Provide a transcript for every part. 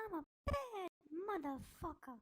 I'm a bad motherfucker.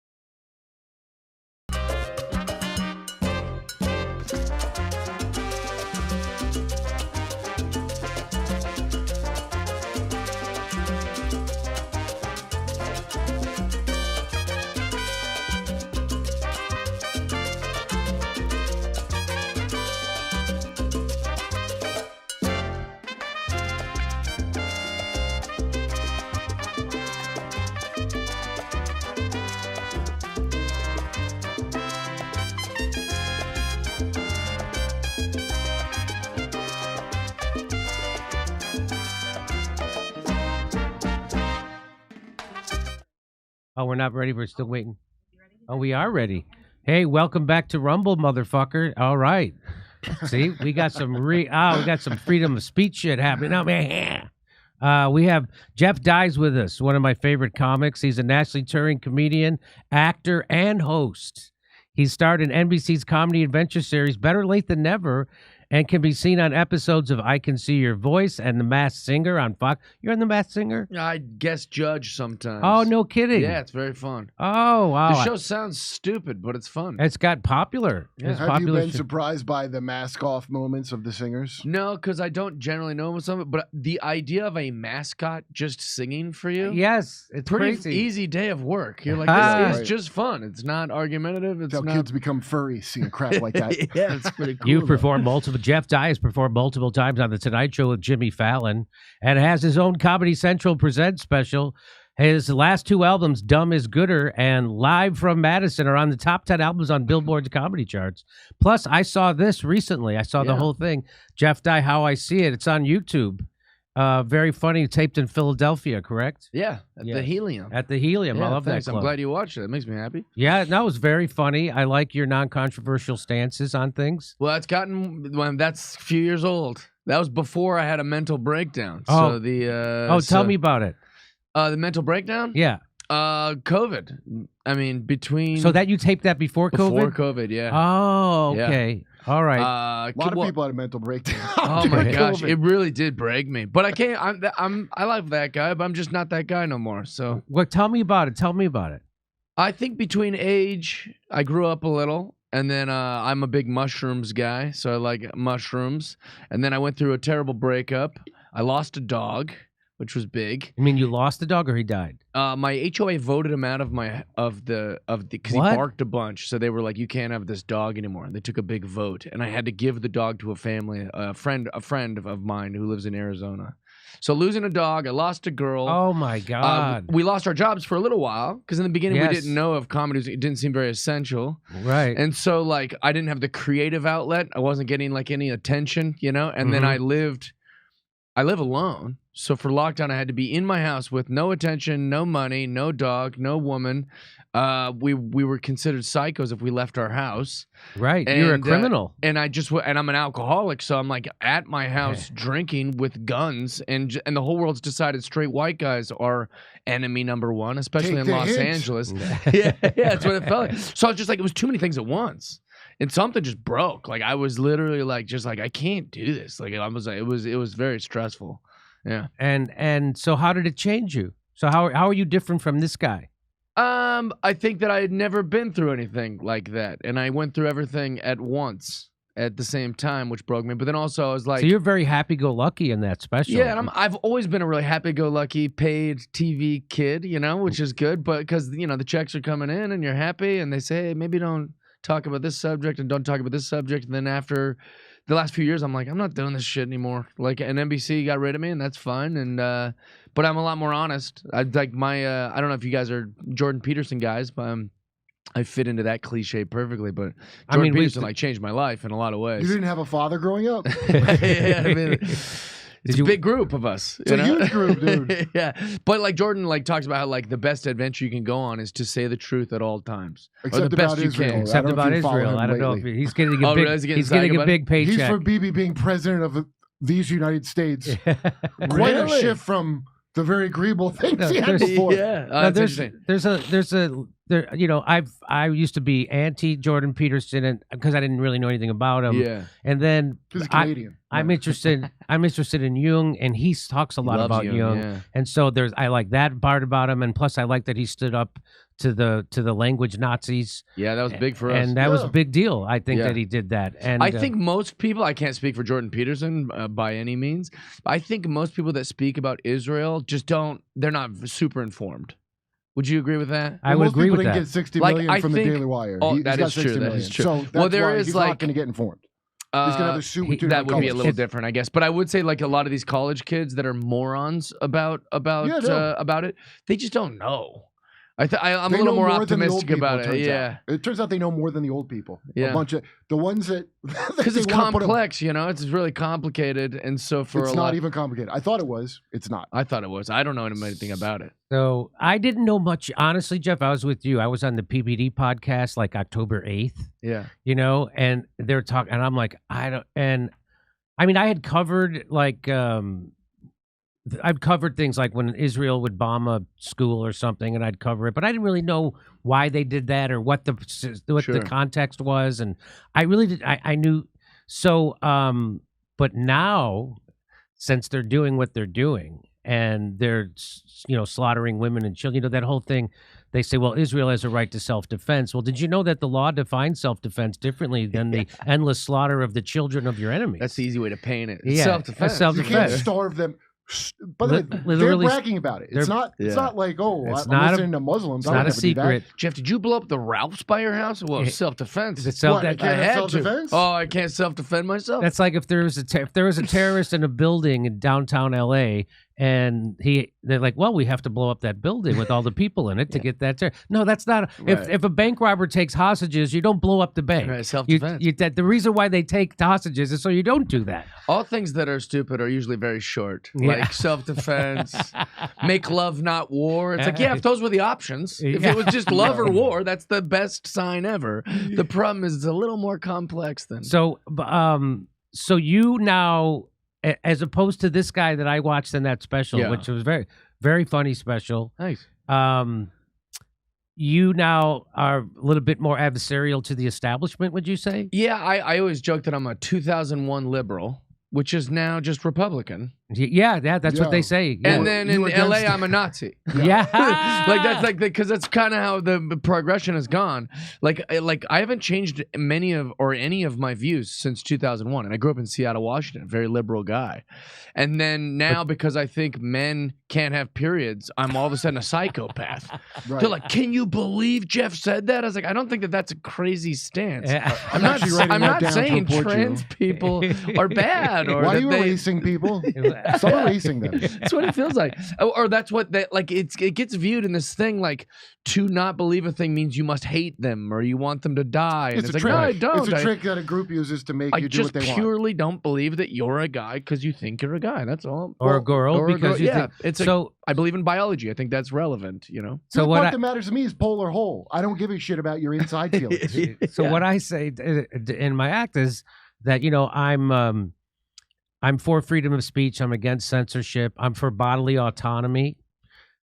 Oh, we're not ready. We're still waiting. Oh, we are ready. Hey, welcome back to Rumble, motherfucker. All right. See, we got some we got some freedom of speech shit happening. Oh, man. We have Jeff Dye's with us, one of my favorite comics. He's a nationally touring comedian, actor, and host. He starred in NBC's comedy adventure series Better Late Than Never and can be seen on episodes of I Can See Your Voice and The Masked Singer on Fox. You're on The Masked Singer? I guest judge sometimes. Oh, no kidding. Yeah, it's very fun. Oh, wow. The show sounds stupid, but it's fun. It's got popular. Yeah. It's Have popular you been surprised by the mask-off moments of the singers? No, because I don't generally know some of it, but the idea of a mascot just singing for you, Yes, it's pretty crazy. easy day of work. You're like, this is Right. just fun. It's not argumentative. It's That's how not... kids become furries, seeing crap like that. Yeah, it's pretty cool. You've performed multiple. Jeff Dye has performed multiple times on The Tonight Show with Jimmy Fallon and has his own Comedy Central Presents special. His last two albums, Dumb is Gooder and Live from Madison, are on the top 10 albums on Billboard's comedy charts. Plus, I saw this recently. I saw the whole thing. Jeff Dye, How I See It. It's on YouTube. Very funny. Taped in Philadelphia, correct? Yeah, at the Helium. At the Helium. Yeah, I love thanks. that club. I'm glad you watched it. It makes me happy. Yeah, that was very funny. I like your non-controversial stances on things. Well, that's a few years old. That was before I had a mental breakdown. Oh. So Tell me about it. The mental breakdown? Yeah. COVID. I mean, between So that you taped that before COVID? before COVID, yeah. Oh, Yeah. okay. All right. A lot of people had a mental breakdown. Oh my during gosh, COVID. it really did break me. But I can't. I like that guy, but I'm just not that guy no more. So Well, tell me about it. Tell me about it. I think between age, I grew up a little, and then I'm a big mushrooms guy, so I like mushrooms. And then I went through a terrible breakup. I lost a dog, which was big. You mean you lost the dog or he died? My HOA voted him out of the because he What? barked a bunch. So they were like, "You can't have this dog anymore." And they took a big vote, and I had to give the dog to a family, a friend of mine who lives in Arizona. So losing a dog, I lost a girl. Oh my God. We lost our jobs for a little while because in the beginning Yes. we didn't know if comedy it didn't seem very essential, Right. and so like I didn't have the creative outlet. I wasn't getting like any attention, you know. And then I live alone. So for lockdown, I had to be in my house with no attention, no money, no dog, no woman. We were considered psychos if we left our house. Right. You're a And, criminal. And I'm an alcoholic, so I'm like at my house drinking with guns, and the whole world's decided straight white guys are enemy number one, especially Take in the Los hint. Angeles. yeah, that's what it felt like. So I was just like, it was too many things at once. And something just broke. Like I was literally like, just like I can't do this. Like I was like, it was very stressful. Yeah. And so how did it change you? So how are you different from this guy? I think that I had never been through anything like that, and I went through everything at once at the same time, which broke me. But then also I was like, So you're very happy-go-lucky in that special. yeah, and I've always been a really happy-go-lucky paid TV kid, you know, which is good. But because you know the checks are coming in and you're happy, and they say, hey, maybe don't talk about this subject and don't talk about this subject. And then after the last few years, I'm like, I'm not doing this shit anymore. Like, and NBC got rid of me, and that's fine. And but I'm a lot more honest. I like my I don't know if you guys are Jordan Peterson guys, but I fit into that cliche perfectly. But Jordan Peterson like changed my life in a lot of ways. You didn't have a father growing up? Yeah, I mean, it's a big group of us. It's a huge group, dude. Yeah, but like Jordan like talks about how like the best adventure you can go on is to say the truth at all times, Except or the best about you Israel. can. Except about Israel. I don't know if he's getting a big, really? Is he getting he's getting a psycho big paycheck. He's for BB being president of these United States. Quite a Really? shift from the very agreeable things No, he had there's- before. Yeah, No, that's interesting. I used to be anti Jordan Peterson because I didn't really know anything about him. Yeah, And then He's Canadian. I'm interested in Jung, and he talks a lot Loves about Jung. Yeah. And so I like that part about him, and plus I like that he stood up to the language Nazis, Yeah, that was big for us. and that was a Yeah. big deal. I think Yeah. that he did that. And I think most people, I can't speak for Jordan Peterson by any means. I think most people that speak about Israel just they're not super informed. Would you agree with that? I would Most agree people with didn't that. get 60 Like, million I from think- the Daily Wire. Oh, He's that got is true, 60 that million. is true. So that's Well, there why is, he's like- not going to get informed. He's gonna have a suit with two that different would be a colors. little different, I guess. But I would say like a lot of these college kids that are morons about it, they just don't know. I'm They a little know more more than the old optimistic people, about it it. turns Yeah, out. It turns out they know more than the old people. Yeah. A bunch of the ones that because it's they wanna put 'em- complex. It's really complicated, and so for It's a not lot, even complicated. I thought it was. It's not. I thought it was. I don't know anything about it. So I didn't know much. Honestly, Jeff, I was with you. I was on the PBD podcast like October 8th, Yeah, and they're talking, and I'm like, I don't, and I mean, I had covered like, I'd covered things like when Israel would bomb a school or something, and I'd cover it, but I didn't really know why they did that or what the Sure. context was, and I really did. I knew so, but now since they're doing what they're doing and they're slaughtering women and children, that whole thing. They say, well, Israel has a right to self-defense. Well, did you know that the law defines self-defense differently than the endless slaughter of the children of your enemies? that's the easy way to paint it. It's Yeah, self-defense. it's self-defense. You can't starve them. By the way, Literally- they're bragging about it. It's they're- not. It's Yeah. not like, oh, It's I'm not a- listening to Muslims. It's I would not a never do that. secret. Jeff, did you blow up the Ralphs by your house? Well, Yeah. self-defense. It's self- What, I that- can't I have had self-defense? to. Oh, I can't self-defend myself. That's like if there was a terrorist in a building in downtown LA, and they're like, well, we have to blow up that building with all the people in it to get that terror. No, that's not. Right. If a bank robber takes hostages, you don't blow up the bank. Right, self-defense. The reason why they take hostages is so you don't do that. All things that are stupid are usually very short, Yeah. like self-defense, make love, not war. It's like, yeah, if those were the options, if Yeah. it was just love or war, that's the best sign ever. The problem is it's a little more complex than. So you now, as opposed to this guy that I watched in that special, Yeah. which was very, very funny special. Nice. You now are a little bit more adversarial to the establishment, would you say? Yeah, I always joke that I'm a 2001 liberal, which is now just Republican. Yeah, that's what Yeah. they say. Yeah. And then You in against LA, it. I'm a Nazi. Yeah. Like that's like because that's kind of how the progression has gone. Like I haven't changed any of my views since 2001, and I grew up in Seattle, Washington, a very liberal guy. And then now, because I think men can't have periods, I'm all of a sudden a psychopath. Right. They're like, "Can you believe Jeff said that?" I was like, "I don't think that that's a crazy stance." Yeah. I'm not. actually writing I'm that not down to saying report you. trans people are bad or Why are that you they. erasing people? Stop erasing them. That's what it feels like, or that's what they like. It gets viewed in this thing like to not believe a thing means you must hate them or you want them to die. And It's a like, trick. no, I don't. It's a trick that a group uses to make I you do just what they want. purely don't believe that you're a guy because you think you're a guy. That's all. Or a girl Or a because you yeah. think. It's So I believe in biology. I think that's relevant. You know. so the what part I, that matters to me is polar hole. I don't give a shit about your inside feelings. so Yeah. what I say in my act is that I'm for freedom of speech. I'm against censorship. I'm for bodily autonomy,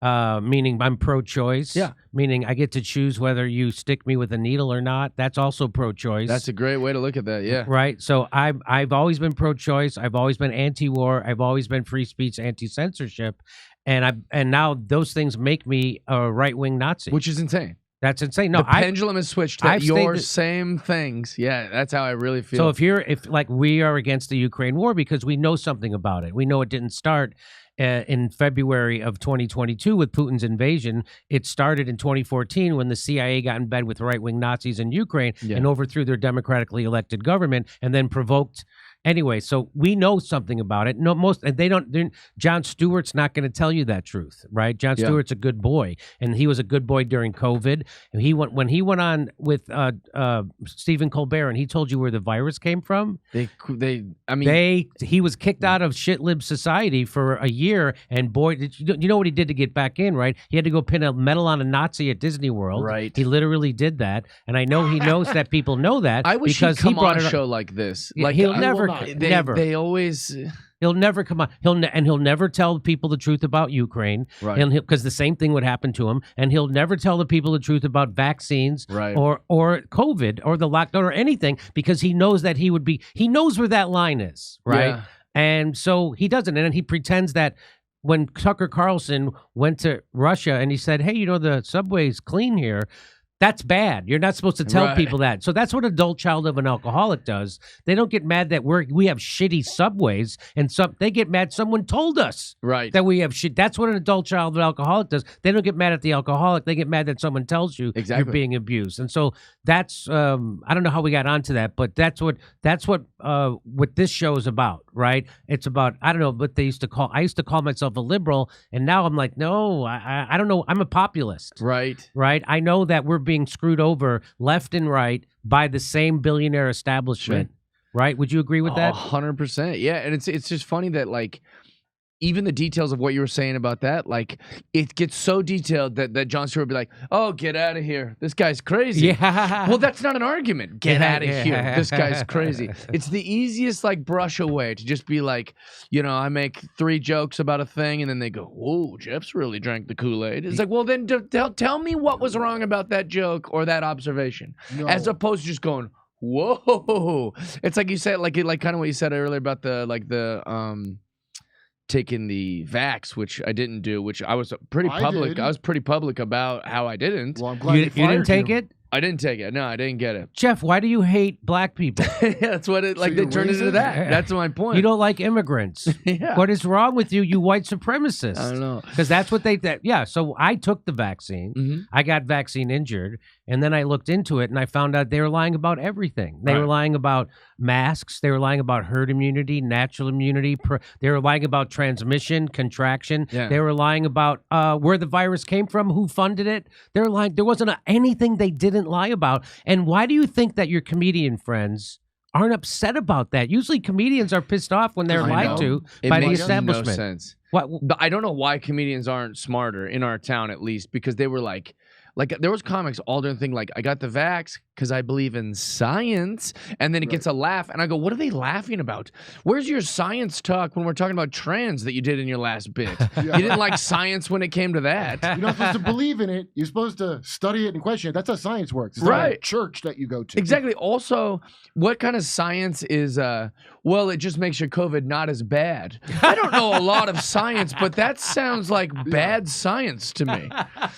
meaning I'm pro-choice. Yeah. Meaning I get to choose whether you stick me with a needle or not. That's also pro-choice. That's a great way to look at that. Yeah. Right. So I've always been pro-choice. I've always been anti-war. I've always been free speech, anti-censorship, and now those things make me a right-wing Nazi. Which is insane. That's insane. No, The pendulum has switched. That I've your stayed- same things. Yeah, that's how I really feel. So if like we are against the Ukraine war because we know something about it, we know it didn't start in February of 2022 with Putin's invasion. It started in 2014 when the CIA got in bed with right-wing Nazis in Ukraine Yeah. and overthrew their democratically elected government and then provoked. Anyway, so we know something about it. No, Jon Stewart's not going to tell you that truth, right? Jon Yeah. Stewart's a good boy, and he was a good boy during COVID. And when he went on with Stephen Colbert, and he told you where the virus came from. I mean, He was kicked out of shitlib society for a year, and boy, you know what he did to get back in, right? He had to go pin a medal on a Nazi at Disney World. Right. He literally did that, and I know he knows that people know that I wish because he'd come he brought on it a up. show like this. Yeah, Like he'll I- never, not. They, never. They always. He'll never come on. He'll never tell people the truth about Ukraine. Right. Because the same thing would happen to him. And he'll never tell the people the truth about vaccines Right. or COVID or the lockdown or anything, because he knows that he knows where that line is, right? Yeah. And so he doesn't. And then he pretends that when Tucker Carlson went to Russia and he said, hey, the subway's clean here, that's bad. You're not supposed to tell Right. people that. So that's what adult child of an alcoholic does. They don't get mad that we have shitty subways, and they get mad someone told us Right. that we have shit. That's what an adult child of an alcoholic does. They don't get mad at the alcoholic. They get mad that someone tells you Exactly. you're being abused. And so that's I don't know how we got onto that, but that's what this show is about, right? It's about, I don't know what they used to call. I used to call myself a liberal, and now I'm like, no, I don't know. I'm a populist. Right. Right? I know that we're being screwed over left and right by the same billionaire establishment. Right? Would you agree with that? 100%. Yeah, and it's just funny that like even the details of what you were saying about that, like it gets so detailed that Jon Stewart would be like, "Oh, get out of here! This guy's crazy." Yeah. Well, that's not an argument. Get out of Yeah. here! This guy's crazy. It's the easiest like brush away to just be like, I make 3 jokes about a thing, and then they go, "Whoa, Jeff's really drank the Kool-Aid." It's like, well, then tell me what was wrong about that joke or that observation, No. as opposed to just going, "Whoa!" It's like you said, like kind of what you said earlier about the taking the vax, which I didn't do, which I was pretty I public. did. I was pretty public about how I didn't. Well, I'm glad You they didn't fired take you. it? I didn't take it. No, I didn't get it. Jeff, why do you hate black people? Yeah, that's what it like. So They you're turned it into racist? that. That's my point. You don't like immigrants. Yeah. What is wrong with you white supremacists? I don't know. Because that's what yeah. So I took the vaccine. Mhm. I got vaccine injured. And then I looked into it and I found out they were lying about everything. They were Right. lying about masks. They were lying about herd immunity, natural immunity. They were lying about transmission, contraction. Yeah. They were lying about where the virus came from, who funded it. They were lying. There wasn't anything they didn't lie about. And why do you think that your comedian friends aren't upset about that? Usually comedians are pissed off when they're I lied know. to It by the makes establishment. no sense. What? But I don't know why comedians aren't smarter in our town, at least, because they were like there was comics all doing thing like, I got the vax because I believe in science, and then it gets a laugh, and I go, what are they laughing about? Where's your science talk when we're talking about trans that you did in your last bit? Yeah. You didn't like science when it came to that. You're not supposed to believe in it. You're supposed to study it and question it. That's how science works. It's not a Right. church that you go to. Exactly. Also, what kind of science is, well, it just makes your COVID not as bad. I don't know a lot of science, but that sounds like bad science to me.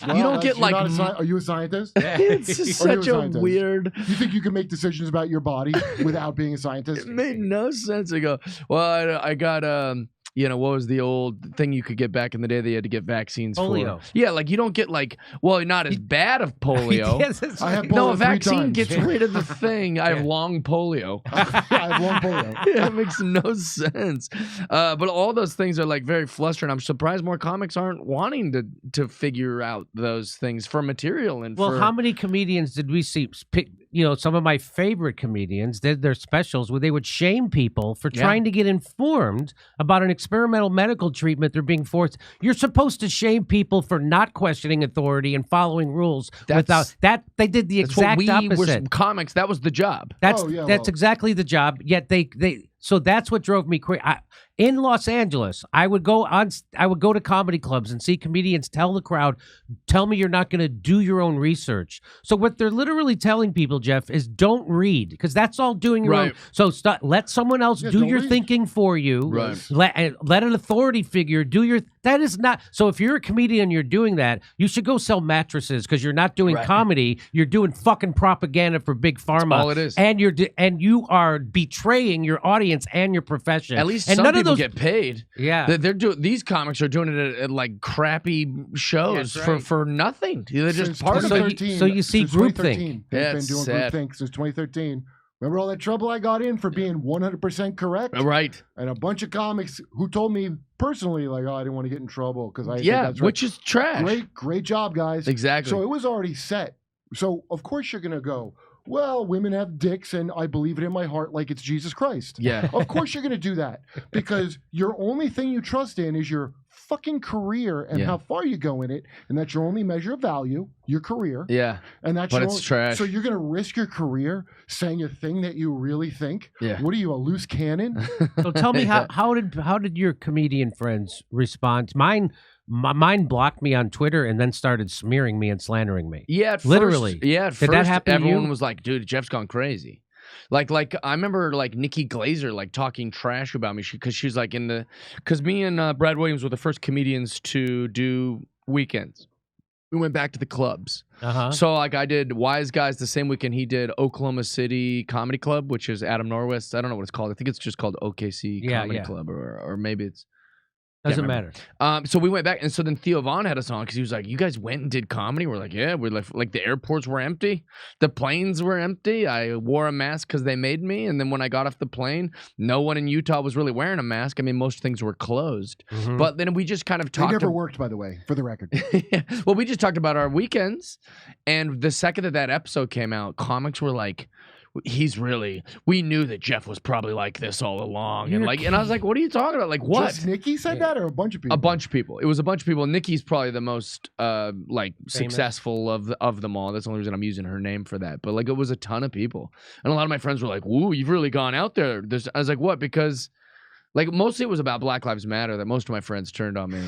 Well, you don't get you're like... not a are you a scientist? It's just Are you a such a scientist? weird... You think you can make decisions about your body without being a scientist? It made no sense. I go, well, I got, what was the old thing you could get back in the day that you had to get vaccines Polio. for? Yeah, like you don't get like, well, not as bad of polio. Yes, it's- I have No, a polio 3 vaccine times. gets rid of the thing. I have long polio. I have long polio. Yeah, it makes no sense. But all those things are like very frustrating. I'm surprised more comics aren't wanting to figure out those things for material and Well, for... how many comedians did we see? Some of my favorite comedians did their specials where they would shame people for Yeah. trying to get informed about an experimental medical treatment they're being forced. You're supposed to shame people for not questioning authority and following rules. Without that, they did the That's exact what we opposite. were comics. That was the job. That's Oh, yeah, that's well- exactly the job. Yet so that's what drove me crazy. In Los Angeles, I would go to comedy clubs and see comedians tell the crowd, "Tell me you're not going to do your own research." So what they're literally telling people, Jeff, is don't read, because that's all doing your own. Right. So let someone else Yeah, do don't your read. thinking for you. Right. Let an authority figure do your. That is not. So if you're a comedian, you're doing that. You should go sell mattresses, because you're not doing Right. comedy. You're doing fucking propaganda for big pharma. all it is. And you are betraying your audience and your profession. At least and some none of people those get paid. Yeah. They're doing these comics are doing it at like crappy shows That's right. for nothing. They're just Since part of it. 2013, So you see since groupthink. 2013, they've Yeah, been it's doing sad. groupthink since 2013. Remember all that trouble I got in for being 100% correct? Right. And a bunch of comics who told me personally, like, oh, I didn't want to get in trouble because I think Yeah, that's right. which is trash. Great job, guys. Exactly. So it was already set. So of course you're gonna go, well, women have dicks, and I believe it in my heart like it's Jesus Christ. Yeah. Of course you're gonna do that because your only thing you trust in is your fucking career and how far you go in it, and that's your only measure of value, your career. Yeah. And that's But your it's only, trash. So you're gonna risk your career saying a thing that you really think? Yeah. What are you, a loose cannon? So tell me how did your comedian friends respond? Mine blocked me on Twitter and then started smearing me and slandering me. Yeah, at Literally. First, yeah, at Did first that happen to everyone you? was like, "Dude, Jeff's gone crazy." Like I remember like Nikki Glazer like talking trash about me because she's like because me and Brad Williams were the first comedians to do weekends. We went back to the clubs. So like I did Wise Guys the same weekend he did Oklahoma City Comedy Club, which is Adam Norwest's. I don't know what it's called. I think it's just called OKC Comedy Club, or maybe it's. Doesn't matter. So we went back, and so then Theo Von had us on because he was like, "You guys went and did comedy?" We're like, "Yeah." We're like the airports were empty, the planes were empty. I wore a mask because they made me, and then when I got off the plane, no one in Utah was really wearing a mask. I mean, most things were closed. But then we just kind of talked. They never worked, by the way, for the record. Well, we just talked about our weekends, and the second that episode came out, comics were like, we knew that Jeff was probably like this all along. And I was like, what are you talking about? Like, what? Just Nikki said that, or a bunch of people? A bunch of people. It was a bunch of people. Nikki's probably the most successful of them all. That's the only reason I'm using her name for that. But like, it was a ton of people. And a lot of my friends were like, woo, you've really gone out there. I was like, what? Because like mostly it was about Black Lives Matter that most of my friends turned on me.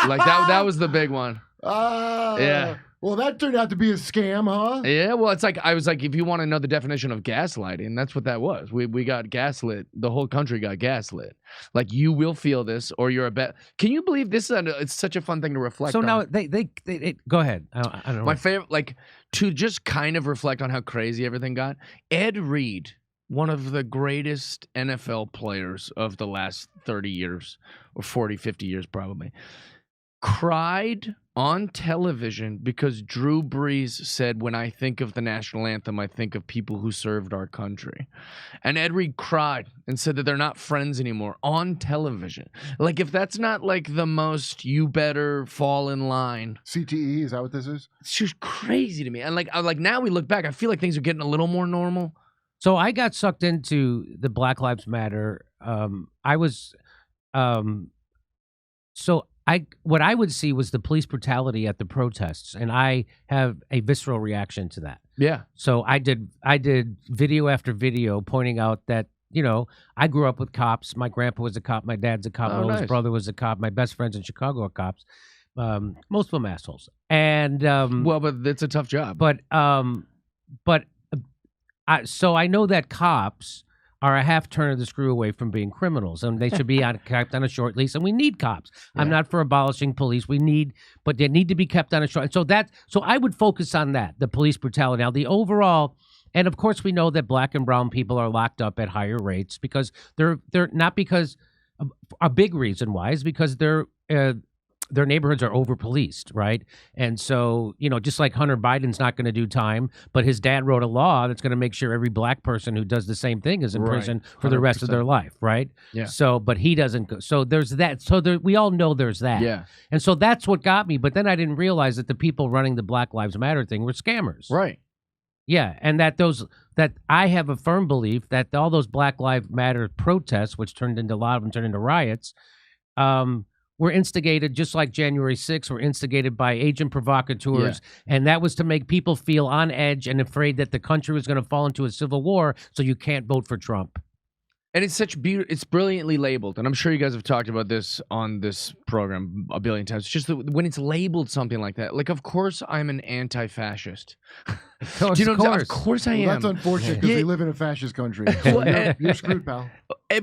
Like that was the big one. Yeah. Well, that turned out to be a scam, huh? Yeah, well, it's like, I was like, if you want to know the definition of gaslighting, that's what that was. We got gaslit. The whole country got gaslit. Like, you will feel this, or you're a bet. Can you believe this? It's such a fun thing to reflect on. So now they go ahead. I don't know. My favorite, like, to just kind of reflect on how crazy everything got. Ed Reed, one of the greatest NFL players of the last 30 years, or 40, 50 years probably, cried on television because Drew Brees said, when I think of the national anthem, I think of people who served our country. And Ed Reed cried and said that they're not friends anymore on television. Like, if that's not like the most, you better fall in line. CTE, is that what this is? It's just crazy to me. And like now we look back, I feel like things are getting a little more normal. So I got sucked into the Black Lives Matter. What I would see was the police brutality at the protests, and I have a visceral reaction to that. Yeah. So I did video after video pointing out that, you know, I grew up with cops. My grandpa was a cop. My dad's a cop. My oldest brother was a cop. My best friends in Chicago are cops. Most of them assholes. And well, but it's a tough job. So I know that cops are a half turn of the screw away from being criminals, and they should be kept on a short leash. And we need cops. Yeah. I'm not for abolishing police. But they need to be kept on a short. So I would focus on that, the police brutality. Now the overall, and of course we know that black and brown people are locked up at higher rates because they're not because a big reason why is because their neighborhoods are over-policed, right? And so, you know, just like Hunter Biden's not going to do time, but his dad wrote a law that's going to make sure every black person who does the same thing is in prison for the rest of their life, right? Yeah. So, but he doesn't go. So there's that. So we all know there's that. Yeah. And so that's what got me. But then I didn't realize that the people running the Black Lives Matter thing were scammers. Right. Yeah, and that I have a firm belief that all those Black Lives Matter protests, which a lot of them turned into riots, were instigated, just like January 6th, were instigated by agent provocateurs. Yeah. And that was to make people feel on edge and afraid that the country was going to fall into a civil war, so you can't vote for Trump. And it's it's brilliantly labeled. And I'm sure you guys have talked about this on this program a billion times. It's just that when it's labeled something like that, like, of course I'm an anti-fascist. Do you know what I'm saying? Of course I am. That's unfortunate because we live in a fascist country. You're screwed, pal.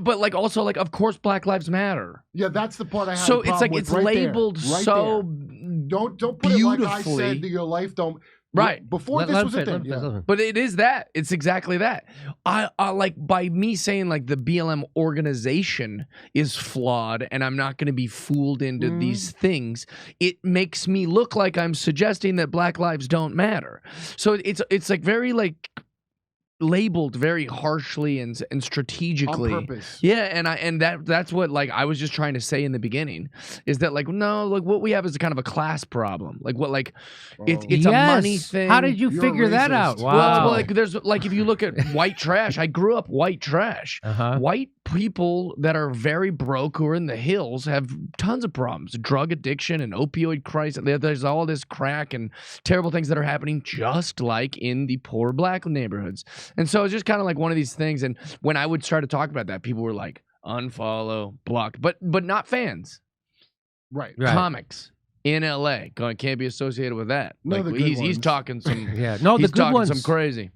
But like also like, of course Black Lives Matter. Yeah, that's the part I have. So it's like it's labeled so don't put it like I said that your life don't. Right. Before this was a thing. But it is that. It's exactly that. I like, by me saying like the BLM organization is flawed and I'm not going to be fooled into these things, it makes me look like I'm suggesting that Black lives don't matter. So it's like very like labeled very harshly and strategically On purpose. Yeah, and that's what like I was just trying to say in the beginning is that like no, like what we have is a kind of a class problem. Like what like it's a money thing. How did you You're figure that racist. out? Wow. Well, like there's like if you look at white trash, I grew up white trash. White people that are very broke who are in the hills have tons of problems, drug addiction and opioid crisis. There's all this crack and terrible things that are happening just like in the poor black neighborhoods. And so it's just kind of like one of these things. And when I would start to talk about that, people were like, unfollow, block, but not fans. Right. Comics in LA going, can't be associated with that. No, Like the good he's ones. talking some Yeah. No, the he's good talking ones. some crazy.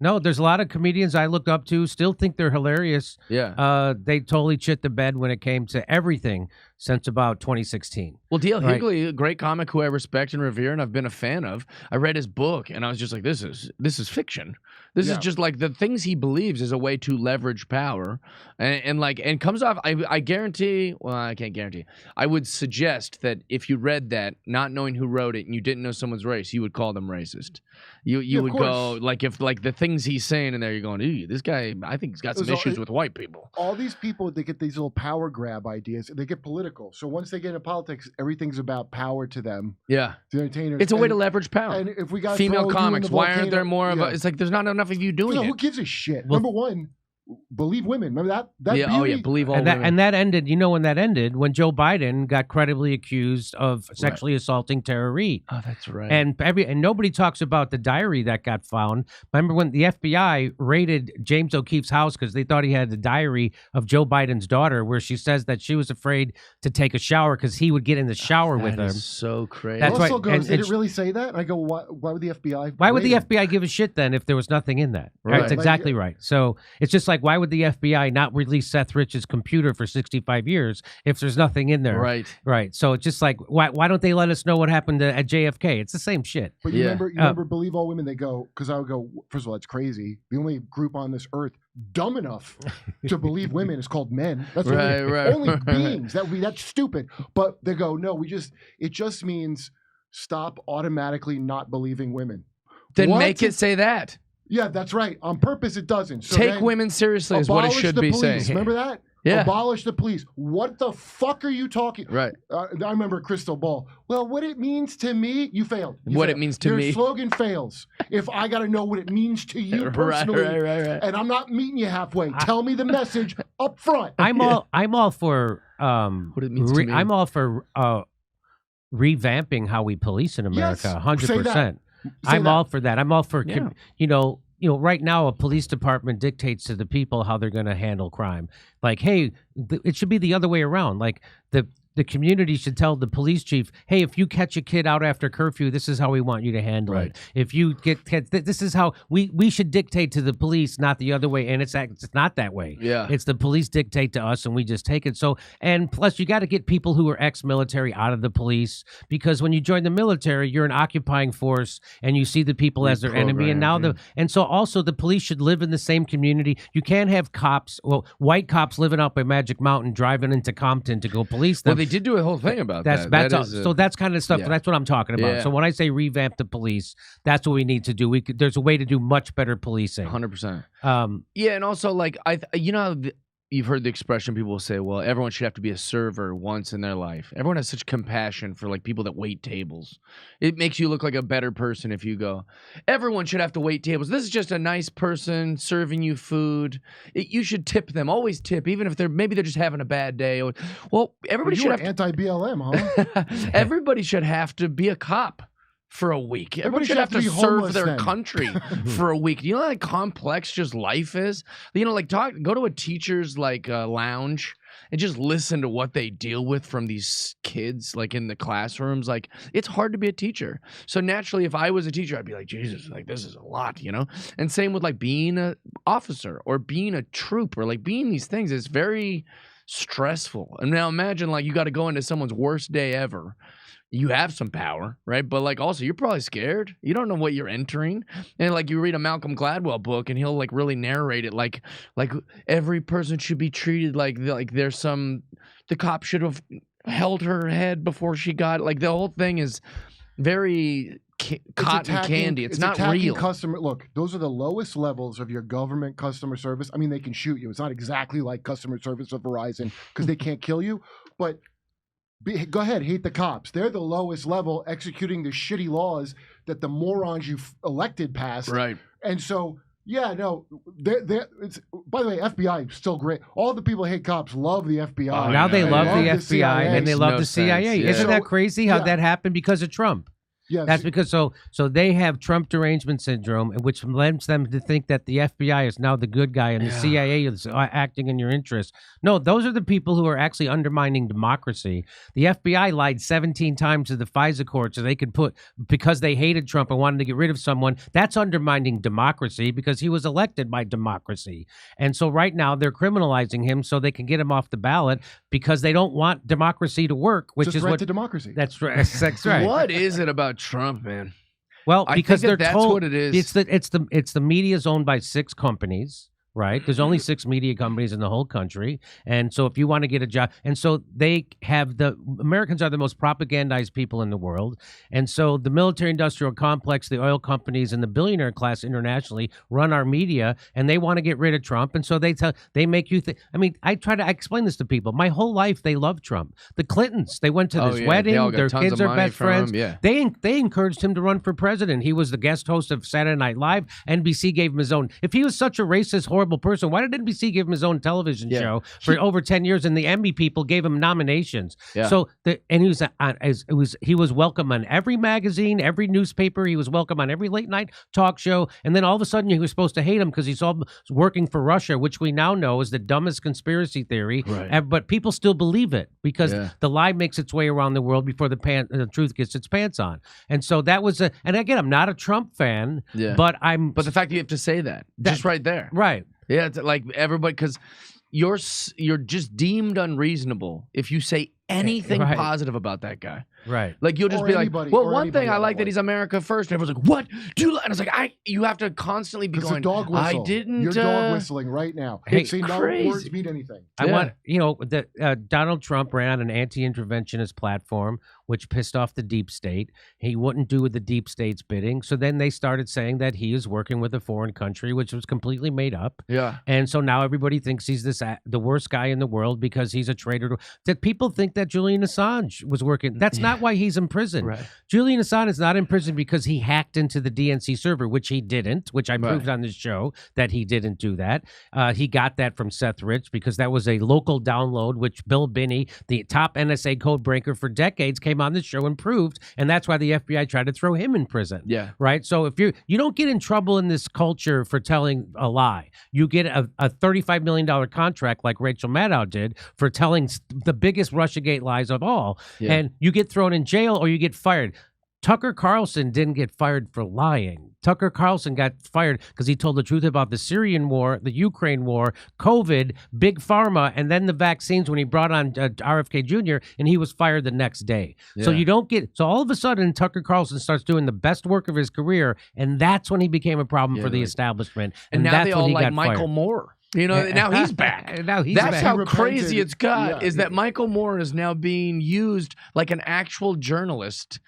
No, there's a lot of comedians I look up to, still think they're hilarious. Yeah. They totally shit the bed when it came to everything since about 2016. Well, D.L. Right. Higley, a great comic who I respect and revere and I've been a fan of. I read his book and I was just like, this is fiction. This is Yeah. just like the things he believes is a way to leverage power and comes off. I guarantee. Well, I can't guarantee. I would suggest that if you read that, not knowing who wrote it, and you didn't know someone's race, you would call them racist. You would go like if like the things he's saying in there, you're going, ew, this guy. I think he's got some issues with white people. All these people, they get these little power grab ideas. They get political. So once they get into politics, everything's about power to them. Yeah, The entertainers. it's a way to leverage power. And if we got Female comics, why aren't there more of a? It's like there's not enough of you doing Who it. gives a shit? Well- Number one, believe women. Remember that Yeah, beauty? oh yeah, believe all And women. that ended, you know when that ended? When Joe Biden got credibly accused of sexually assaulting Tara Reid. Oh, that's right. And nobody talks about the diary that got found. Remember when the FBI raided James O'Keefe's house because they thought he had the diary of Joe Biden's daughter, where she says that she was afraid to take a shower because he would get in the shower with her. That is so crazy. That's Russell right. goes, And- did and it really say that? And I go, why would the FBI? Why would the raid him? FBI give a shit then if there was nothing in that? Right. That's exactly right. So it's just like, why would the FBI not release Seth Rich's computer for 65 years if there's nothing in there? Right. Right. So it's just like, why don't they let us know what happened at JFK? It's the same shit. But you Yeah. remember, believe all women. They go, because I would go. First of all, it's crazy. The only group on this earth dumb enough to believe women is called men. That's Right, only, right, only right. beings. That's stupid. But they go, no, it just means stop automatically not believing women. Then What? make it say that. Yeah, that's right. On purpose, it doesn't. So Take then women seriously is what it abolish should the be police. saying. Remember that? Yeah. Abolish the police. What the fuck are you talking? Right. I remember Crystal Ball. Well, what it means to me, you failed. What it means to Your me. slogan fails. If I got to know what it means to you personally, Right. and I'm not meeting you halfway, tell me the message up front. I'm all for What it means to me. I'm all for revamping how we police in America. Yes, 100%. say I'm that. all for that. I'm all for Yeah. right now a police department dictates to the people how they're going to handle crime. Like, hey, it should be the other way around. Like the community should tell the police chief, hey, if you catch a kid out after curfew, this is how we want you to handle Right. it. If you this is how we should dictate to the police, not the other way. And it's not that way. Yeah. It's the police dictate to us and we just take it. So, and plus you got to get people who are ex-military out of the police, because when you join the military, you're an occupying force and you see the people as their enemy. And now and so also the police should live in the same community. You can't have white cops living out by Magic Mountain driving into Compton to go police them. Well, they did do a whole thing about That's that. so that's kind of stuff. yeah. That's what I'm talking about. Yeah. So when I say revamp the police, that's what we need to do. There's a way to do much better policing. 100%. Um, Yeah, and also like you've heard the expression people will say, well, everyone should have to be a server once in their life. Everyone has such compassion for like people that wait tables. It makes you look like a better person if you go, everyone should have to wait tables. This is just a nice person serving you food. You should tip them. Always tip, even if they're just having a bad day. Well, everybody You should were have anti-BLM, huh? everybody should have to be a cop for a week. Everybody should have to be serve homeless their then. country for a week. You know how complex just life is? Go to a teacher's lounge and just listen to what they deal with from these kids like in the classrooms. Like, it's hard to be a teacher. So naturally, if I was a teacher, I'd be like, Jesus, like this is a lot, you know? And same with like being an officer or being a troop or like being these things. It's very stressful. And now imagine like you got to go into someone's worst day ever. You have some power, right? But like also you're probably scared. You don't know what you're entering. And like you read a Malcolm Gladwell book and he'll like really narrate it like every person should be treated like there's the cop should have held her head before she got like the whole thing is very cotton candy. It's not attacking real. Customer, look, those are the lowest levels of your government customer service. I mean, they can shoot you. It's not exactly like customer service of Verizon because they can't kill you, but go ahead, hate the cops. They're the lowest level executing the shitty laws that the morons you elected passed. Right. And so, yeah, no, it's, by the way, FBI is still great. All the people who hate cops love the FBI. Now they love the FBI CIA. and they love No the CIA. sense, yeah. Isn't that So, crazy how yeah. that happened because of Trump? Yes. That's because so they have Trump derangement syndrome, which lends them to think that the FBI is now the good guy and the CIA is acting in your interest. No, those are the people who are actually undermining democracy. The FBI lied 17 times to the FISA court so they could because they hated Trump and wanted to get rid of someone. That's undermining democracy because he was elected by democracy. And so right now they're criminalizing him so they can get him off the ballot because they don't want democracy to work, which it's a is threat what to democracy. That's right. That's right. What is it about Trump, man? Well, I because think they're that's told what it is. it's the media's owned by 6 companies, right? There's only 6 media companies in the whole country, and so if you want to get a job, and so they have Americans are the most propagandized people in the world, and so the military-industrial complex, the oil companies, and the billionaire class internationally run our media, and they want to get rid of Trump, and so they make you think. I mean, I explain this to people. My whole life, they love Trump. The Clintons, they went to this wedding. They all got Their tons kids of are money best from friends. him, yeah. They encouraged him to run for president. He was the guest host of Saturday Night Live. NBC gave him his own. If he was such a racist, horrible person, why did NBC give him his own television show for over 10 years? And the Emmy people gave him nominations. Yeah. So he was welcome on every magazine, every newspaper. He was welcome on every late night talk show. And then all of a sudden, he was supposed to hate him because he's all working for Russia, which we now know is the dumbest conspiracy theory. Right. But people still believe it because the lie makes its way around the world before the truth gets its pants on. And so that was and again, I'm not a Trump fan, but But the fact that you have to say that just right there. Right. Yeah, it's like everybody, because you're just deemed unreasonable if you say anything positive about that guy. Right. Like you'll just Or be anybody- like, well, or one thing anybody I I like that like. he's America first. And everyone's like, what? Do you like? And it's like, you have to constantly be Because going, a dog whistle. I didn't. You're dog whistling right now. Hey, See, no crazy. words mean anything. I want, Donald Trump ran an anti-interventionist platform, which pissed off the deep state. He wouldn't do the deep state's bidding. So then they started saying that he is working with a foreign country, which was completely made up. Yeah. And so now everybody thinks he's the worst guy in the world because he's a traitor. Did people think that Julian Assange was working? That's not why he's in prison. Right. Julian Assange is not in prison because he hacked into the DNC server, which he didn't, which I proved on this show that he didn't do that. He got that from Seth Rich because that was a local download, which Bill Binney, the top NSA code breaker for decades, came on this show and proved, and that's why the FBI tried to throw him in prison. Yeah. Right? So if you don't get in trouble in this culture for telling a lie. You get a $35 million contract like Rachel Maddow did for telling the biggest Russiagate lies of all, and you get thrown in jail or you get fired. Tucker Carlson didn't get fired for lying. Tucker Carlson got fired because he told the truth about the Syrian war, the Ukraine war, COVID, Big Pharma, and then the vaccines when he brought on RFK Jr., and he was fired the next day. So you don't get... So all of a sudden, Tucker Carlson starts doing the best work of his career, and that's when he became a problem for the establishment. And now that's they when all he like got Michael fired. Moore. You know, now he's back. Now he's That's back. how He repented. crazy it's got, Yeah, is that Michael Moore is now being used like an actual journalist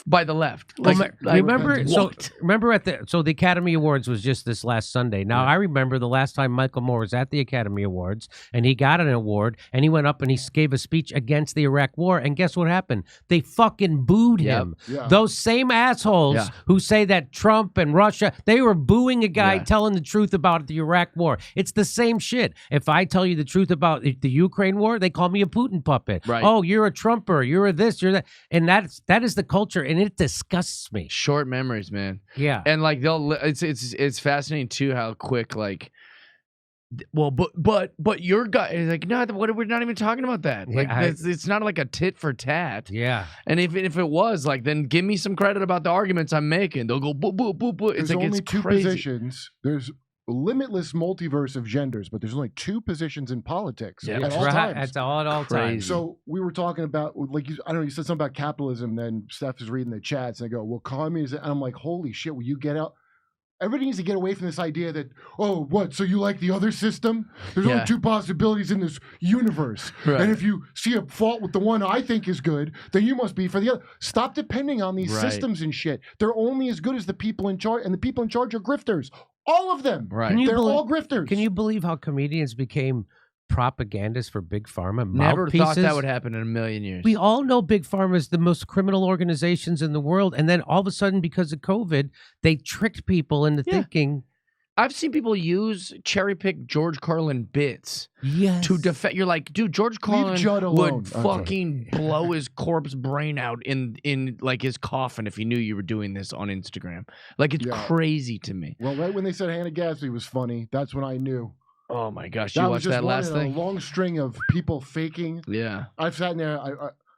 by the left. Well, Like, remember, what? remember the Academy Awards was just this last Sunday. Now I remember the last time Michael Moore was at the Academy Awards and he got an award and he went up and he gave a speech against the Iraq War, and guess what happened? They fucking booed him. Yeah. Those same assholes who say that Trump and Russia, they were booing a guy telling the truth about the Iraq War. It's the same shit. If I tell you the truth about the Ukraine war, they call me a Putin puppet. Right. Oh, you're a Trumper. You're a this. You're that. And that is the culture, and it disgusts me. Short memories, man. Yeah. And like it's fascinating too how quick like, well, but your guy is like, no, we're not even talking about that. Like it's not like a tit for tat. Yeah. And if it was like, then give me some credit about the arguments I'm making. They'll go boo boo boo boo. It's There's like only it's two crazy. positions. There's a limitless multiverse of genders, but there's only two positions in politics Yeah, at That's all right. times. That's all at all Crazy. times. So we were talking about, like, I don't know, you said something about capitalism, then Steph is reading the chats and they go, well, communism, and I'm like, holy shit, will you get out? Everybody needs to get away from this idea that, oh, what? So you like the other system? There's only two possibilities in this universe. Right. And if you see a fault with the one I think is good, then you must be for the other. Stop depending on these systems and shit. They're only as good as the people in charge, and the people in charge are grifters. All of them. Right. They're all grifters. Can you believe how comedians became propagandists for Big Pharma? Never thought that mouthpieces? would happen in a million years. We all know Big Pharma is the most criminal organizations in the world, and then all of a sudden, because of COVID, they tricked people into thinking. I've seen people use cherry pick George Carlin bits Yes. to defend. You're like, dude, George Carlin Judd alone. would fucking blow his corpse brain out in like his coffin if he knew you were doing this on Instagram. Like, it's crazy to me. Well, right when they said Hannah Gadsby was funny, that's when I knew. Oh my gosh, That you was watched just that last one in thing? a long string of people faking. Yeah. I've sat in there